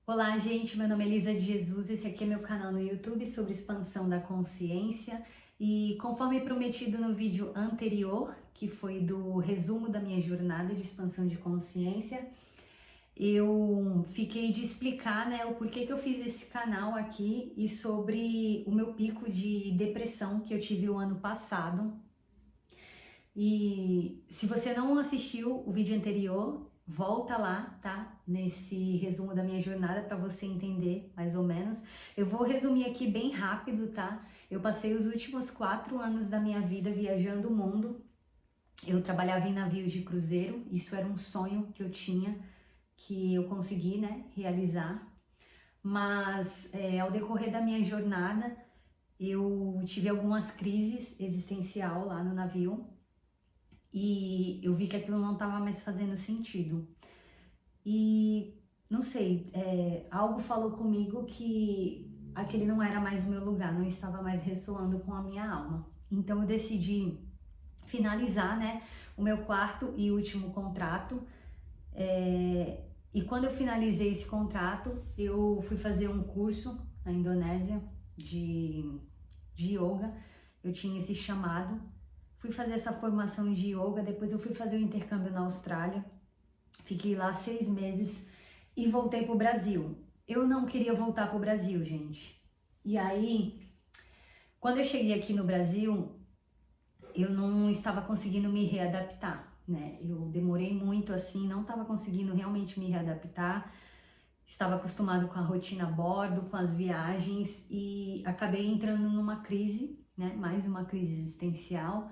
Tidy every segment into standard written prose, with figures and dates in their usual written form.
Olá, gente. Meu nome é Elisa de Jesus. Esse aqui é meu canal no YouTube sobre expansão da consciência. E conforme prometido no vídeo anterior, que foi do resumo da minha jornada de expansão de consciência, eu fiquei de explicar, né, o porquê que eu fiz esse canal aqui e sobre o meu pico de depressão que eu tive o ano passado. E se você não assistiu o vídeo anterior, volta lá, tá? Nesse resumo da minha jornada para você entender mais ou menos. Eu vou resumir aqui bem rápido, tá? Eu passei os últimos 4 anos da minha vida viajando o mundo. Eu trabalhava em navios de cruzeiro, isso era um sonho que eu tinha, que eu consegui, né, realizar. Mas ao decorrer da minha jornada, eu tive algumas crises existencial lá no navio e eu vi que aquilo não estava mais fazendo sentido. E não sei, algo falou comigo que aquele não era mais o meu lugar, não estava mais ressoando com a minha alma. Então eu decidi finalizar, né, o meu quarto e último contrato. E quando eu finalizei esse contrato, eu fui fazer um curso na Indonésia de yoga. Eu tinha esse chamado. Fui fazer essa formação de yoga, depois eu fui fazer o intercâmbio na Austrália. Fiquei lá 6 meses e voltei pro Brasil. Eu não queria voltar pro Brasil, gente. E aí, quando eu cheguei aqui no Brasil, eu não estava conseguindo me readaptar, né? Eu demorei muito assim, não estava conseguindo realmente me readaptar. Estava acostumado com a rotina a bordo, com as viagens e acabei entrando numa crise, né? Mais uma crise existencial.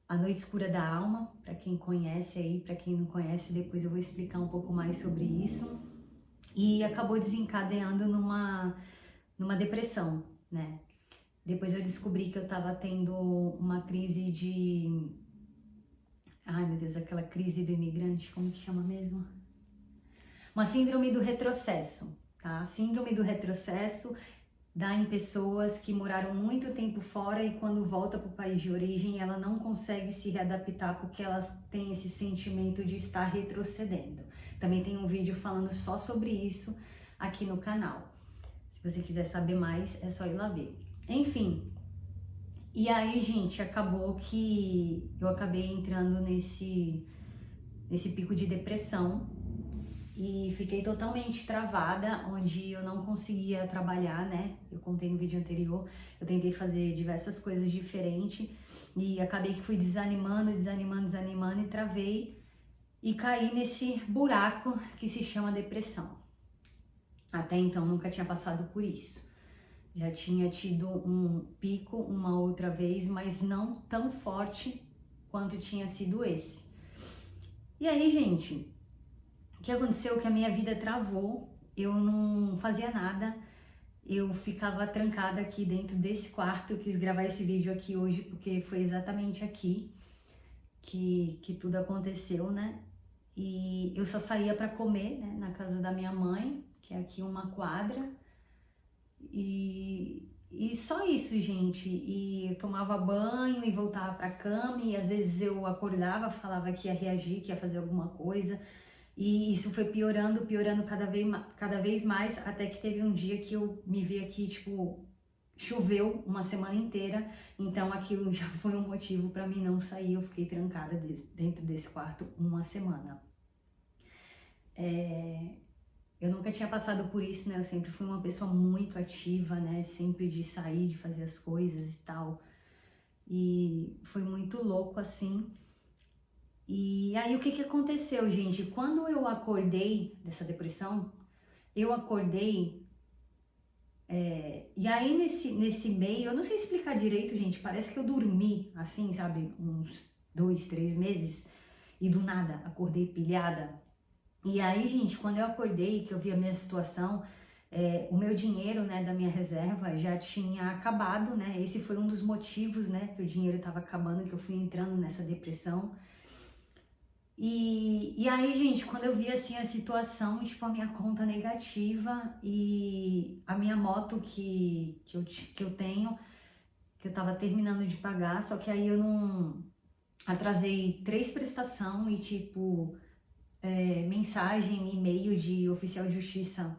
A Noite Escura da Alma, para quem conhece aí, para quem não conhece, depois eu vou explicar um pouco mais sobre isso. E acabou desencadeando numa depressão, né? Depois eu descobri que eu estava tendo uma crise de... Ai, meu Deus, aquela crise do imigrante, como que chama mesmo? Uma síndrome do retrocesso, tá? Síndrome do retrocesso dá em pessoas que moraram muito tempo fora e quando volta para o país de origem ela não consegue se readaptar porque elas têm esse sentimento de estar retrocedendo. Também tem um vídeo falando só sobre isso aqui no canal. Se você quiser saber mais, é só ir lá ver. Enfim, e aí, gente, acabou que eu acabei entrando nesse pico de depressão e fiquei totalmente travada, onde eu não conseguia trabalhar, né? Eu contei no vídeo anterior, eu tentei fazer diversas coisas diferentes e acabei que fui desanimando e travei e caí nesse buraco que se chama depressão. Até então nunca tinha passado por isso. Já tinha tido um pico uma outra vez, mas não tão forte quanto tinha sido esse. E aí, gente, o que aconteceu? Que a minha vida travou, eu não fazia nada, eu ficava trancada aqui dentro desse quarto. Eu quis gravar esse vídeo aqui hoje porque foi exatamente aqui que tudo aconteceu, né? E eu só saía para comer, né, na casa da minha mãe, que é aqui uma quadra, e só isso, gente. E eu tomava banho e voltava para cama, e às vezes eu acordava, falava que ia reagir, que ia fazer alguma coisa. E isso foi piorando cada vez mais, até que teve um dia que eu me vi aqui, tipo, choveu uma semana inteira, então aquilo já foi um motivo para mim não sair. Eu fiquei trancada dentro desse quarto uma semana. Eu nunca tinha passado por isso, né? Eu sempre fui uma pessoa muito ativa, né? Sempre de sair, de fazer as coisas e tal. E foi muito louco assim. E aí o que aconteceu, gente? Quando eu acordei dessa depressão, eu acordei, e aí nesse meio, eu não sei explicar direito, gente, parece que eu dormi assim, sabe, uns 2, 3 meses e do nada acordei pilhada. E aí, gente, quando eu acordei, que eu vi a minha situação, o meu dinheiro, né, da minha reserva já tinha acabado, né? Esse foi um dos motivos, né, que o dinheiro estava acabando, que eu fui entrando nessa depressão. E aí, gente, quando eu vi assim a situação, tipo, a minha conta negativa e a minha moto que eu tenho, que eu tava terminando de pagar, só que aí eu não atrasei 3 prestações e tipo, mensagem, e-mail de oficial de justiça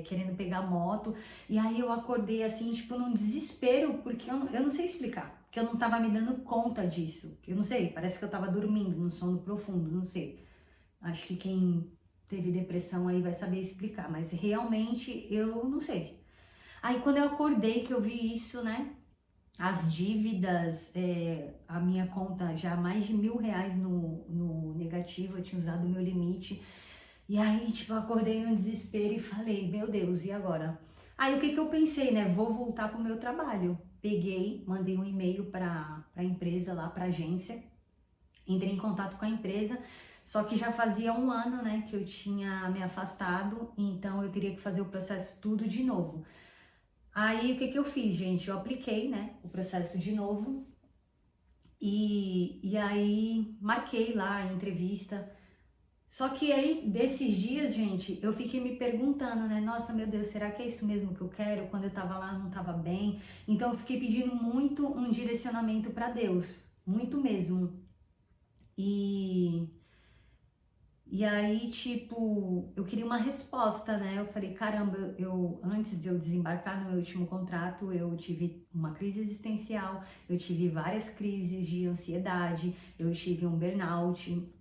querendo pegar moto. E aí eu acordei assim, tipo, num desespero, porque eu não sei explicar, que eu não tava me dando conta disso. Eu não sei, parece que eu tava dormindo, num sono profundo, não sei. Acho que quem teve depressão aí vai saber explicar, mas realmente eu não sei. Aí quando eu acordei que eu vi isso, né? As dívidas, a minha conta já mais de R$ 1.000 no negativo, eu tinha usado o meu limite. E aí, tipo, eu acordei no desespero e falei, meu Deus, e agora? Aí o que que eu pensei, né? Vou voltar pro meu trabalho. Peguei, mandei um e-mail pra empresa lá, pra agência, entrei em contato com a empresa, só que já fazia um ano, né, que eu tinha me afastado, então eu teria que fazer o processo tudo de novo. Aí o que que eu fiz, gente? Eu apliquei, né, o processo de novo e aí marquei lá a entrevista. Só que aí, desses dias, gente, eu fiquei me perguntando, né? Nossa, meu Deus, será que é isso mesmo que eu quero? Quando eu tava lá, não tava bem. Então, eu fiquei pedindo muito um direcionamento para Deus, muito mesmo. E, e aí, tipo, eu queria uma resposta, né? Eu falei, caramba, antes de eu desembarcar no meu último contrato, eu tive uma crise existencial, eu tive várias crises de ansiedade, eu tive um burnout,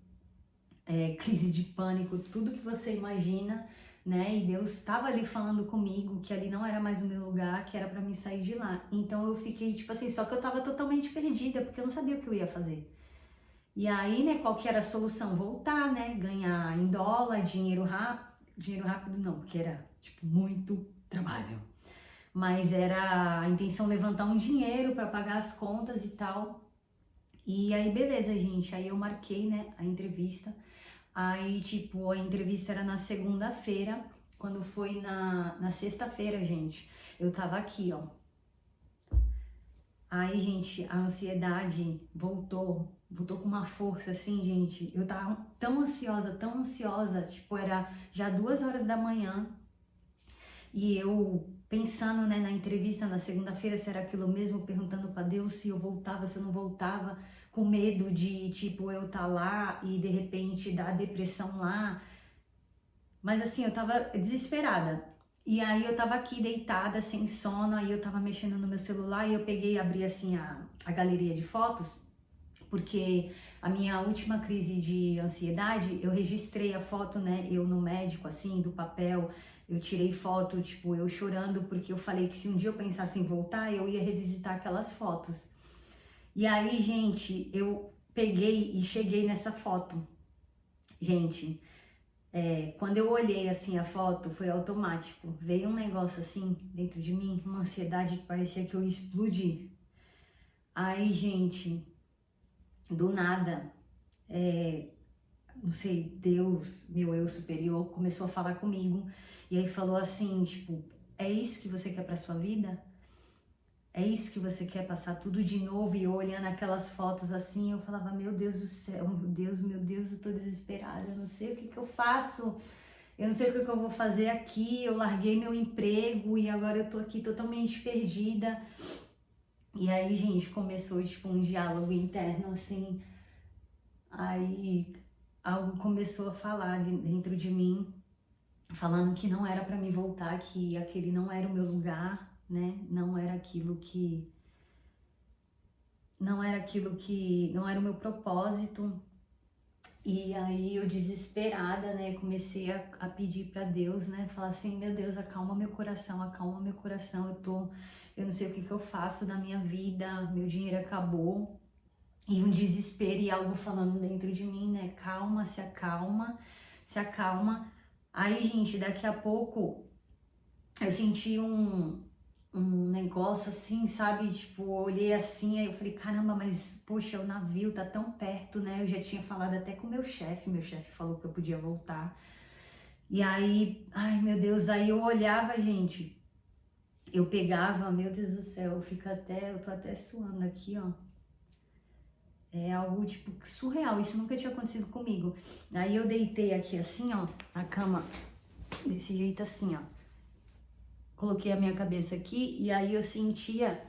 crise de pânico, tudo que você imagina, né? E Deus estava ali falando comigo que ali não era mais o meu lugar, que era para mim sair de lá. Então eu fiquei, tipo assim, só que eu tava totalmente perdida, porque eu não sabia o que eu ia fazer. E aí, né, qual que era a solução? Voltar, né, ganhar em dólar, dinheiro rápido não, porque era, tipo, muito trabalho. Mas era a intenção levantar um dinheiro para pagar as contas e tal. E aí, beleza, gente, aí eu marquei, né, a entrevista. Aí, tipo, a entrevista era na segunda-feira, quando foi na sexta-feira, gente, eu tava aqui, ó. Aí, gente, a ansiedade voltou com uma força, assim, gente. Eu tava tão ansiosa, tipo, era já 2 horas da manhã. E eu pensando, né, na entrevista na segunda-feira, se era aquilo mesmo, perguntando pra Deus se eu voltava, se eu não voltava, com medo de, tipo, eu tá lá e de repente dar depressão lá. Mas assim, eu tava desesperada. E aí eu tava aqui deitada, sem sono, aí eu tava mexendo no meu celular e eu peguei e abri assim a galeria de fotos, porque a minha última crise de ansiedade, eu registrei a foto, né, eu no médico, assim, do papel, eu tirei foto, tipo, eu chorando, porque eu falei que se um dia eu pensasse em voltar, eu ia revisitar aquelas fotos. E aí, gente, eu peguei e cheguei nessa foto. Gente, quando eu olhei assim a foto, foi automático. Veio um negócio assim dentro de mim, uma ansiedade que parecia que eu ia explodir. Aí, gente, do nada, não sei, Deus, meu eu superior, começou a falar comigo. E aí falou assim, tipo, é isso que você quer pra sua vida? É isso que você quer passar tudo de novo? E eu olhando aquelas fotos assim, eu falava, meu Deus do céu, meu Deus, eu tô desesperada, eu não sei o que que eu faço. Eu não sei o que eu vou fazer aqui, eu larguei meu emprego e agora eu tô aqui totalmente perdida. E aí, gente, começou tipo um diálogo interno assim. Aí algo começou a falar dentro de mim, falando que não era para mim voltar, que aquele não era o meu lugar, né? Não era o meu propósito. E aí eu desesperada, né, comecei a pedir para Deus, né, falar assim, meu Deus, acalma meu coração, eu não sei o que que eu faço da minha vida, meu dinheiro acabou. E um desespero e algo falando dentro de mim, né, calma, se acalma, se acalma. Aí, gente, daqui a pouco eu senti um negócio assim, sabe? Tipo, eu olhei assim, aí eu falei, caramba, mas poxa, o navio tá tão perto, né? Eu já tinha falado até com meu chefe falou que eu podia voltar. E aí, ai meu Deus, aí eu olhava, gente, eu pegava, meu Deus do céu, eu tô até suando aqui, ó. É algo, tipo, surreal, isso nunca tinha acontecido comigo. Aí eu deitei aqui assim, ó, na cama, desse jeito assim, ó. Coloquei a minha cabeça aqui e aí eu sentia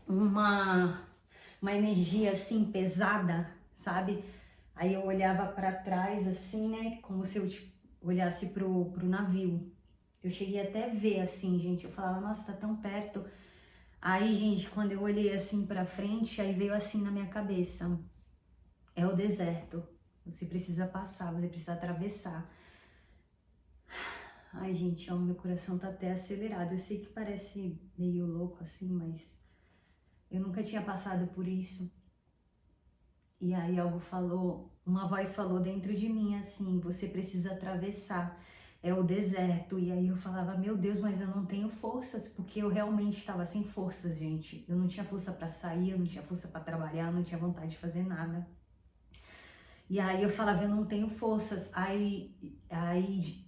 uma energia assim pesada, sabe? Aí eu olhava para trás assim, né, como se eu tipo, olhasse pro navio. Eu cheguei até a ver assim, gente, eu falava, nossa, tá tão perto. Aí, gente, quando eu olhei assim pra frente, aí veio assim na minha cabeça, é o deserto. Você precisa passar, você precisa atravessar. Ai, gente, ó, meu coração tá até acelerado. Eu sei que parece meio louco assim, mas eu nunca tinha passado por isso. E aí algo falou, uma voz falou dentro de mim assim, você precisa atravessar, é o deserto. E aí eu falava, meu Deus, mas eu não tenho forças, porque eu realmente estava sem forças, gente. Eu não tinha força para sair, eu não tinha força para trabalhar, eu não tinha vontade de fazer nada. E aí eu falava, eu não tenho forças. Aí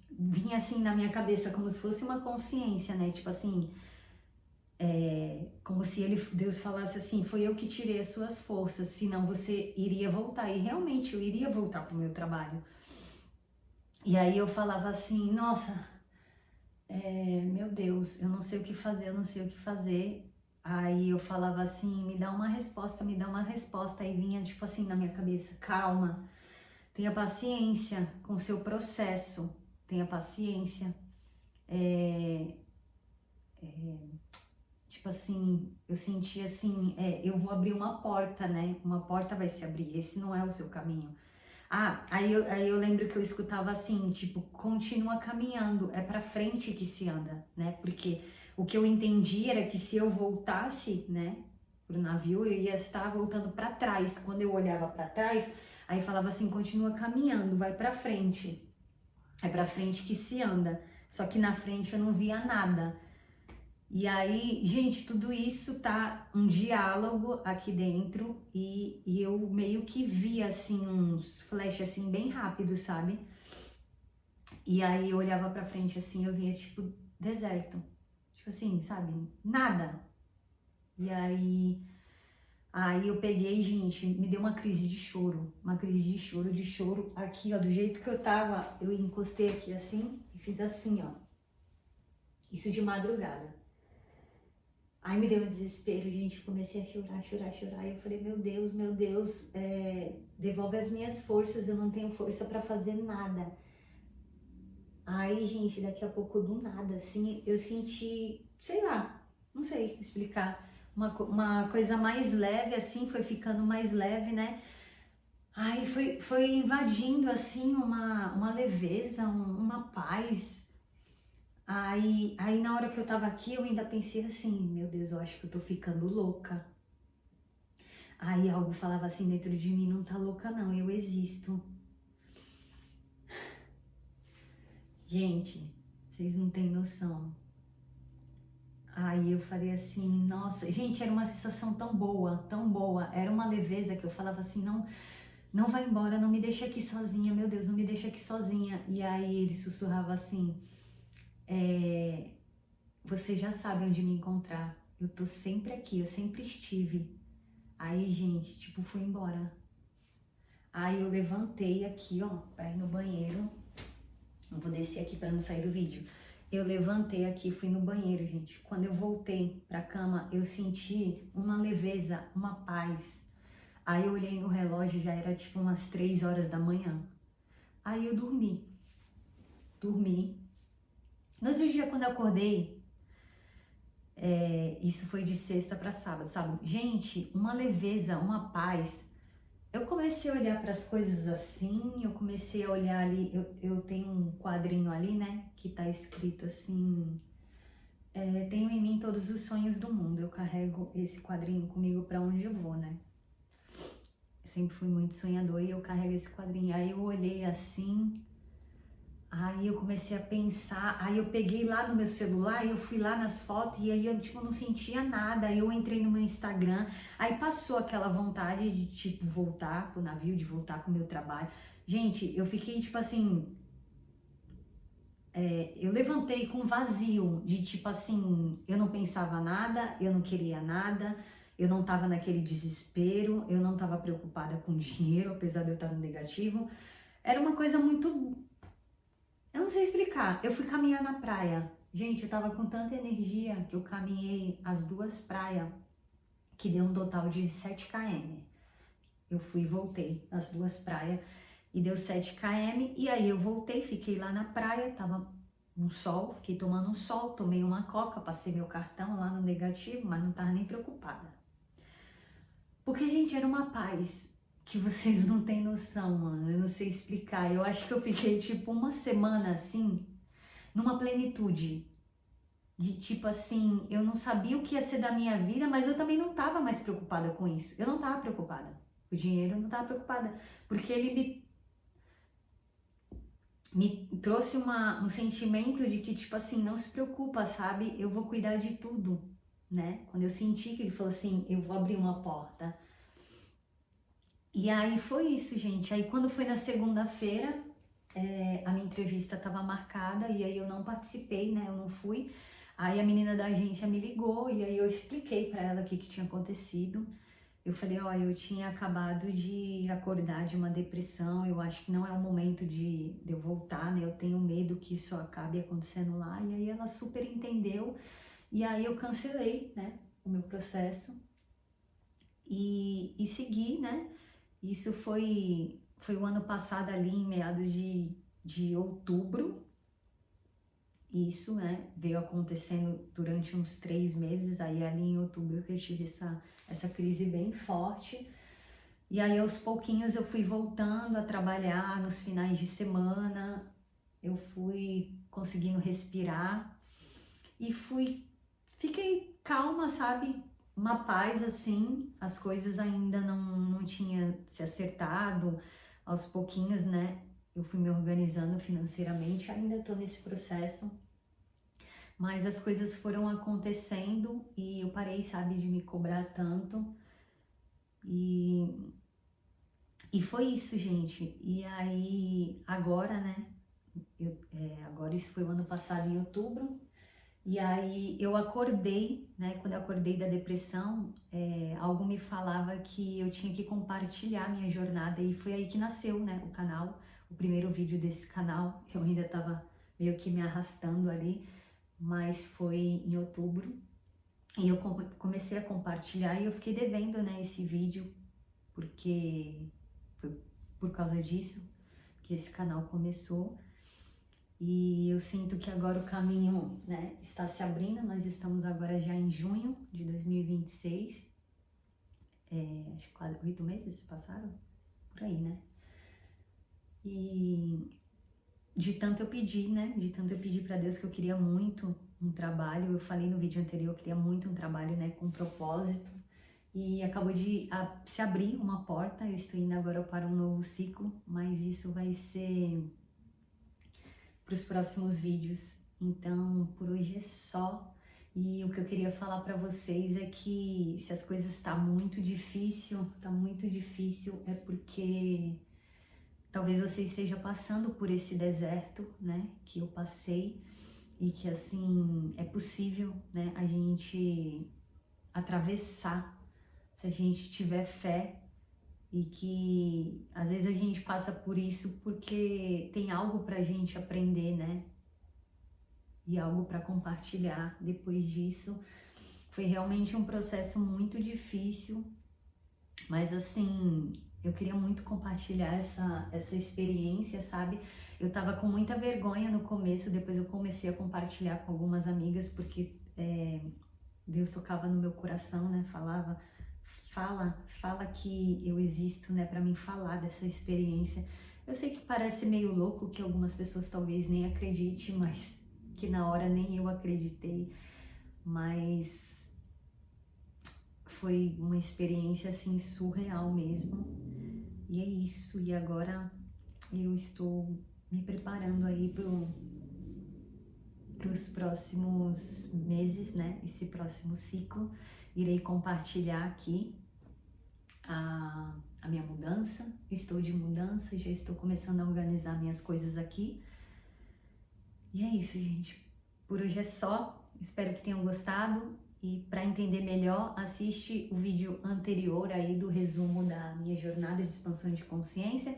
vinha assim na minha cabeça como se fosse uma consciência, né? Tipo assim, como se Deus falasse assim, foi eu que tirei as suas forças, senão você iria voltar. E realmente eu iria voltar pro meu trabalho. E aí eu falava assim, nossa, meu Deus, eu não sei o que fazer, eu não sei o que fazer. Aí eu falava assim, me dá uma resposta, me dá uma resposta. Aí vinha tipo assim na minha cabeça, calma, tenha paciência com o seu processo, tenha paciência. Tipo assim, eu senti assim, eu vou abrir uma porta, né? Uma porta vai se abrir, esse não é o seu caminho. Ah, aí eu lembro que eu escutava assim, tipo, continua caminhando, é pra frente que se anda, né? Porque o que eu entendi era que se eu voltasse, né, pro navio, eu ia estar voltando pra trás. Quando eu olhava pra trás, aí falava assim, continua caminhando, vai pra frente. É pra frente que se anda. Só que na frente eu não via nada. E aí, gente, tudo isso tá um diálogo aqui dentro e eu meio que vi assim uns flashes assim bem rápidos, sabe? E aí eu olhava pra frente assim, eu via tipo deserto. Tipo assim, sabe? Nada. E aí eu peguei, gente, me deu uma crise de choro, uma crise de choro aqui, ó, do jeito que eu tava, eu encostei aqui assim e fiz assim, ó. Isso de madrugada. Aí me deu um desespero, gente, comecei a chorar. E eu falei, meu Deus, devolve as minhas forças, eu não tenho força pra fazer nada. Aí, gente, daqui a pouco, do nada, assim, eu senti, sei lá, não sei explicar, uma coisa mais leve, assim, foi ficando mais leve, né? Aí foi invadindo, assim, uma leveza, uma paz. Aí na hora que eu tava aqui, eu ainda pensei assim, meu Deus, eu acho que eu tô ficando louca. Aí algo falava assim dentro de mim, não tá louca não, eu existo. Gente, vocês não têm noção. Aí eu falei assim, nossa, gente, era uma sensação tão boa, era uma leveza que eu falava assim, não, não vai embora, não me deixa aqui sozinha, meu Deus, não me deixa aqui sozinha. E aí ele sussurrava assim, você já sabe onde me encontrar, eu tô sempre aqui, eu sempre estive. Aí, gente, tipo, fui embora. Aí eu levantei aqui, ó, pra ir no banheiro. Não vou descer aqui pra não sair do vídeo. Eu levantei aqui, fui no banheiro, gente. Quando eu voltei pra cama, eu senti uma leveza, uma paz. Aí eu olhei no relógio, já era tipo umas 3 horas da manhã. Aí eu dormi. Dormi. No outro dia, quando eu acordei, isso foi de sexta pra sábado, sabe? Gente, uma leveza, uma paz. Eu comecei a olhar para as coisas assim, eu comecei a olhar ali, eu tenho um quadrinho ali, né, que tá escrito assim, tenho em mim todos os sonhos do mundo, eu carrego esse quadrinho comigo para onde eu vou, né. Sempre fui muito sonhador e eu carrego esse quadrinho. Aí eu olhei assim, aí eu comecei a pensar, aí eu peguei lá no meu celular, eu fui lá nas fotos e aí eu tipo não sentia nada. Aí eu entrei no meu Instagram, aí passou aquela vontade de tipo voltar pro navio, de voltar pro meu trabalho. Gente, eu fiquei tipo assim, eu levantei com vazio, de tipo assim, eu não pensava nada, eu não queria nada, eu não tava naquele desespero, eu não tava preocupada com dinheiro, apesar de eu estar no negativo. Era uma coisa muito, eu não sei explicar. Eu fui caminhar na praia. Gente, eu tava com tanta energia que eu caminhei as 2 praias, que deu um total de 7 km. eu fui e voltei as 2 praias e deu 7 km. E aí eu voltei, fiquei lá na praia, tava um sol, fiquei tomando um sol, tomei uma coca, passei meu cartão lá no negativo, mas não tava nem preocupada. Porque, gente, era uma paz que vocês não têm noção, mano. Eu não sei explicar. Eu acho que eu fiquei tipo uma semana assim, numa plenitude. De tipo assim, eu não sabia o que ia ser da minha vida, mas eu também não tava mais preocupada com isso. Eu não tava preocupada. O dinheiro eu não tava preocupada. Porque ele me trouxe um sentimento de que, tipo assim, não se preocupa, sabe? Eu vou cuidar de tudo, né? Quando eu senti que ele falou assim, eu vou abrir uma porta. E aí foi isso, gente. Aí quando foi na segunda-feira, a minha entrevista estava marcada e aí eu não participei, né? Eu não fui. Aí a menina da agência me ligou e aí eu expliquei para ela o que tinha acontecido. Eu falei, olha, eu tinha acabado de acordar de uma depressão, eu acho que não é o momento de eu voltar, né? Eu tenho medo que isso acabe acontecendo lá. E aí ela super entendeu e aí eu cancelei, né? O meu processo e segui, né? Isso foi o ano passado ali, em meados de outubro. Isso, né, veio acontecendo durante uns 3 meses, aí ali em outubro que eu tive essa crise bem forte. E aí aos pouquinhos eu fui voltando a trabalhar nos finais de semana, eu fui conseguindo respirar e fiquei calma, sabe? Uma paz assim, as coisas ainda não tinha se acertado, aos pouquinhos, né? Eu fui me organizando financeiramente, ainda estou nesse processo, mas as coisas foram acontecendo e eu parei, sabe, de me cobrar tanto e foi isso, gente. E aí, agora, né? Agora isso foi o ano passado, em outubro. E aí eu acordei, né? Quando eu acordei da depressão, algo me falava que eu tinha que compartilhar minha jornada e foi aí que nasceu, né? O canal, o primeiro vídeo desse canal. Eu ainda tava meio que me arrastando ali, mas foi em outubro. E eu comecei a compartilhar e eu fiquei devendo, né? Esse vídeo, porque foi por causa disso que esse canal começou. E eu sinto que agora o caminho, né, está se abrindo. Nós estamos agora já em junho de 2026. Acho que quase 8 meses se passaram, por aí, né? E de tanto eu pedir, né? De tanto eu pedir para Deus que eu queria muito um trabalho. Eu falei no vídeo anterior, eu queria muito um trabalho, né, com propósito. E acabou de se abrir uma porta. Eu estou indo agora para um novo ciclo, mas isso vai ser para os próximos vídeos. Então, por hoje é só. E o que eu queria falar para vocês é que se as coisas tá muito difícil, é porque talvez você esteja passando por esse deserto, né, que eu passei e que assim é possível, né, a gente atravessar se a gente tiver fé. E que às vezes a gente passa por isso porque tem algo pra gente aprender, né? E algo para compartilhar depois disso. Foi realmente um processo muito difícil, mas assim, eu queria muito compartilhar essa experiência, sabe? Eu tava com muita vergonha no começo, depois eu comecei a compartilhar com algumas amigas, porque Deus tocava no meu coração, né? Fala que eu existo, né, para mim falar dessa experiência. Eu sei que parece meio louco, que algumas pessoas talvez nem acreditem, mas que na hora nem eu acreditei. Mas foi uma experiência assim surreal mesmo. E é isso. E agora eu estou me preparando aí para os próximos meses, né? Esse próximo ciclo. Irei compartilhar aqui a minha mudança. Estou de mudança, já estou começando a organizar minhas coisas aqui. E é isso, gente. Por hoje é só. Espero que tenham gostado. E para entender melhor, assiste o vídeo anterior aí do resumo da minha jornada de expansão de consciência.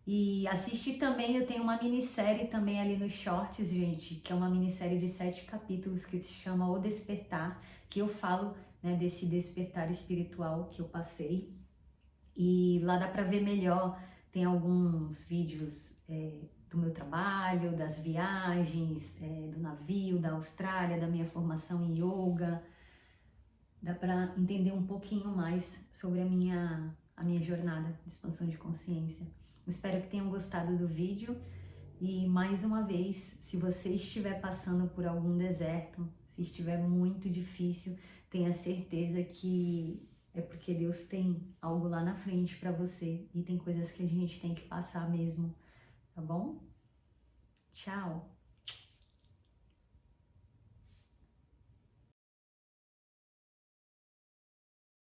E assiste também, eu tenho uma minissérie também ali nos shorts, gente, que é uma minissérie de 7 capítulos que se chama O Despertar, que eu falo, né, desse despertar espiritual que eu passei. E lá dá para ver melhor, tem alguns vídeos do meu trabalho, das viagens, do navio, da Austrália, da minha formação em yoga. Dá para entender um pouquinho mais sobre a minha jornada de expansão de consciência. Espero que tenham gostado do vídeo e mais uma vez, se você estiver passando por algum deserto, se estiver muito difícil, tenha certeza que é porque Deus tem algo lá na frente para você e tem coisas que a gente tem que passar mesmo, tá bom? Tchau!